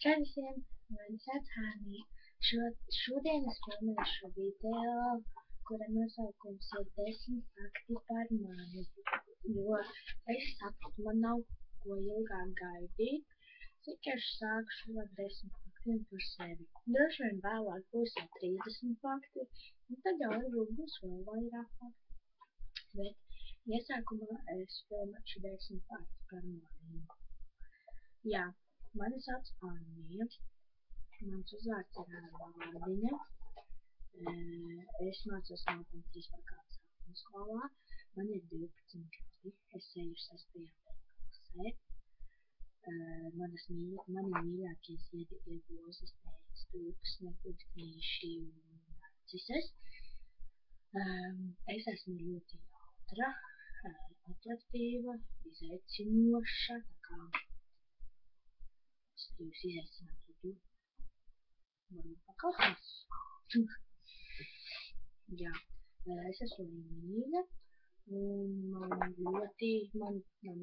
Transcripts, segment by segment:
Čau visiem! Mani sauc Hānija. Šodien es filmēšu video, kura nosaukums ir 10 fakti par mani, jo es sapratu, man nav ko ilgāk gaidīt. Es vienkārši sākšu ar 10 faktiem par sevi. Droši vien vēlāk būs jau 30 fakti, un tad jau varbūt būs vēl vairāk fakti. Bet iesākumā es filmēšu 10 fakti par mani. Jā, mani sauc Hānija. Mans uzvārds ir Vārdiņa. Es mācos Maltam 3. sākuma skolā. Man ir 12 gadi. Es eju 6. klasē. Mani mīļākie ziedi ir rozes, tējas, tūksne, pūkstnīši un narcises. Es esmu ļoti jautra, atraktīva, izaicinoša, tā kā es arī jūs izaicinātu to. Varbūt paklausās. Jā, es esmu mīļa, un man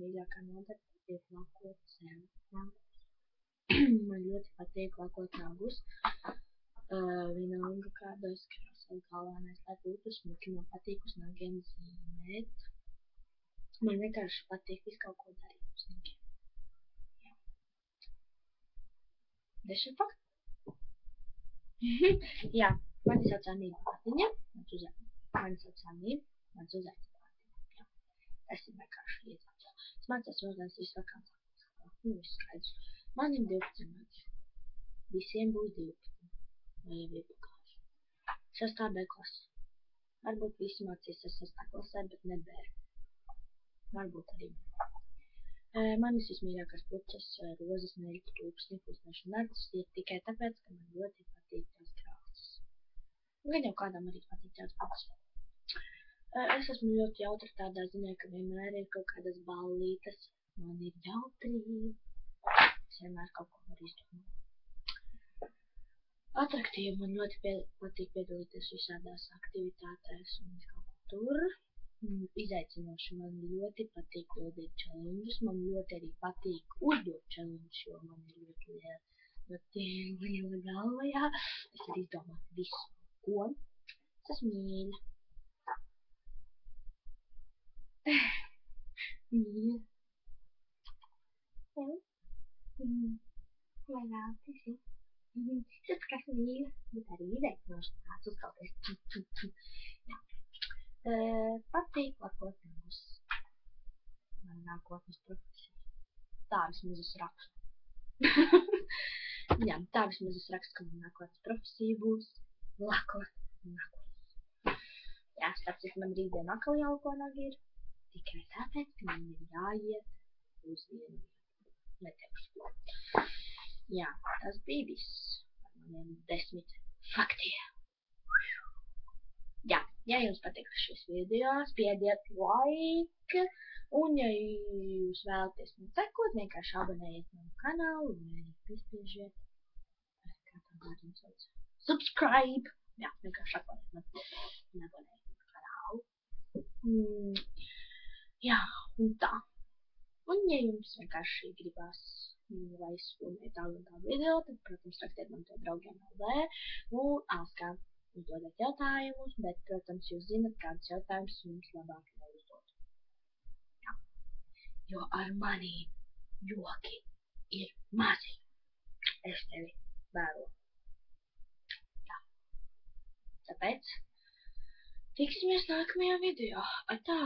mīļākā nodarbe patīk lakot sev. Man ļoti patīk lakot nagus. Vienalga kādos krāsos, galvenais, lai būtu smuki, man patīk uz nagiem zīmēt. Man vienkārši patīk visu kaut ko darīt uz nagiem. Jā. 10 fakti. Jā, mani sauc Hānija Vārdiņa, mans uzvārds Vārdiņa. Es ir vienkārši iedzācu. Es mācos Maltam 3. sākuma skolā. Viss skaidrs. Man ir 12 gadi. Visiem būs 12. Vai jau ir pagājuši. 6. B klase. Varbūt visi mācīsies 6. klasē, bet ne B. Varbūt arī B. Manis vismīļākās puķes, rozes, neļķi, tūksni, pūkstnīši un narcises ir tikai tāpēc, ka man ļoti patīk tās krāsas. Gan jau kādam arī patīk tās puķes. Es esmu ļoti jautra tādā ziņā, ka vienmēr ir kaut kādas ballītes. Man ir jautrība. Es vienmēr kaut ko varu izdomāt. Atraktīvi, man ļoti patīk piedalīties visādās aktivitātēs un kaut ko tur. Izaicinoši, man ļoti patīk pildīt challenges, man ļoti arī patīk uzdot challenges, jo man ir ļoti liela galva, jā. Es varu izdomāt visu, ko. Es esmu mīļa. Mīļa. Jā. Vai vēlties, jā? Es kā esmu mīļa, bet arī izaicinoši tāds uzkauties. Jā. Patīk lakot nagus. Man nākotnes profesija. Tā vismaz es rakstu. Jā, tā vismaz es rakstu, ka man nākotnes profesija būs lakot nagus. Jā, starpcīt, man rītdien atkal jālako nagi ir. Tikai tāpēc, ka man ir jāiet uz vienu vietu. Neteikšu. Jā, tas bija viss par maniem 10 faktiem. Jā, ja jums patīk šis video, spiediet like, un ja jūs vēlaties man sekot, vienkārši abonējiet manu kanālu, un arī piespiežiet, kā tā vārdu sauc, subscribe, jā, vienkārši abonējiet manu kanālu. Jā, un tā. Un ja jums vienkārši gribās, lai es filmēju tādu un tādu video, tad, protams, rakstiet man to draugiem LV, un askā. Uzdodat jautājumus, bet, protams, jūs zinat, kādus jautājumus jums labāk neuzdot. Jā. Jo ar mani joki ir mazi. Es tevi vēro. Tā. Tāpēc tiksimies nākamajā video. Atā!